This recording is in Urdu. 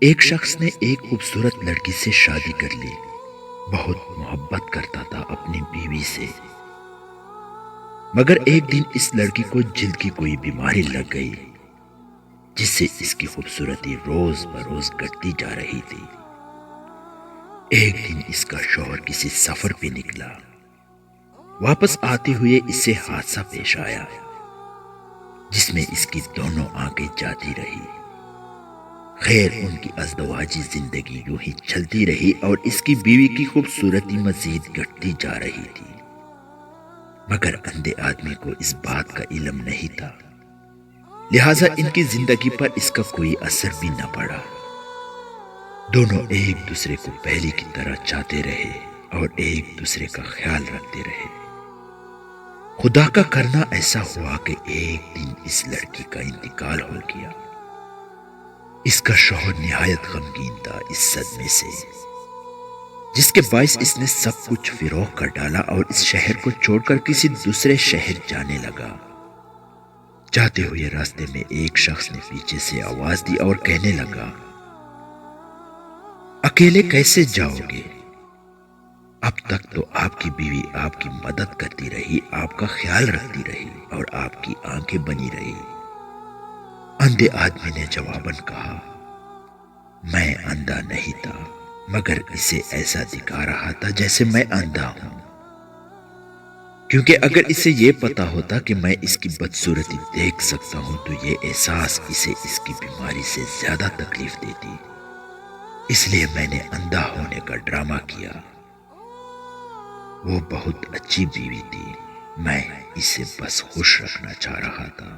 ایک شخص نے ایک خوبصورت لڑکی سے شادی کر لی۔ بہت محبت کرتا تھا اپنی بیوی سے، مگر ایک دن اس لڑکی کو جلد کی کوئی بیماری لگ گئی جس سے اس کی خوبصورتی روز بروز گھٹتی جا رہی تھی۔ ایک دن اس کا شوہر کسی سفر پہ نکلا۔ واپس آتے ہوئے اس سے حادثہ پیش آیا جس میں اس کی دونوں آنکھیں جاتی رہی۔ خیر، ان کی ازدواجی زندگی یوں ہی چلتی رہی اور اس کی بیوی کی خوبصورتی مزید گھٹتی جا رہی تھی، مگر اندھے آدمی کو اس بات کا علم نہیں تھا، لہٰذا ان کی زندگی پر اس کا کوئی اثر بھی نہ پڑا۔ دونوں ایک دوسرے کو پہلے کی طرح چاہتے رہے اور ایک دوسرے کا خیال رکھتے رہے۔ خدا کا کرنا ایسا ہوا کہ ایک دن اس لڑکی کا انتقال ہو گیا۔ اس کا شوہر نہایت غمگین تھا اس صدمے سے، جس کے باعث اس نے سب کچھ فروخت کر ڈالا اور اس شہر کو چھوڑ کر کسی دوسرے شہر جانے لگا۔ جاتے ہوئے راستے میں ایک شخص نے پیچھے سے آواز دی اور کہنے لگا، اکیلے کیسے جاؤ گے؟ اب تک تو آپ کی بیوی آپ کی مدد کرتی رہی، آپ کا خیال رکھتی رہی اور آپ کی آنکھیں بنی رہی۔ اندھے آدمی نے جواباً کہا، میں اندھا نہیں تھا، مگر اسے ایسا دکھا رہا تھا جیسے میں اندھا ہوں، کیونکہ اگر اسے یہ پتا ہوتا کہ میں اس کی بدصورتی دیکھ سکتا ہوں تو یہ احساس اسے اس کی بیماری سے زیادہ تکلیف دیتی، اس لیے میں نے اندھا ہونے کا ڈرامہ کیا۔ وہ بہت اچھی بیوی تھی، میں اسے بس خوش رکھنا چاہ رہا تھا۔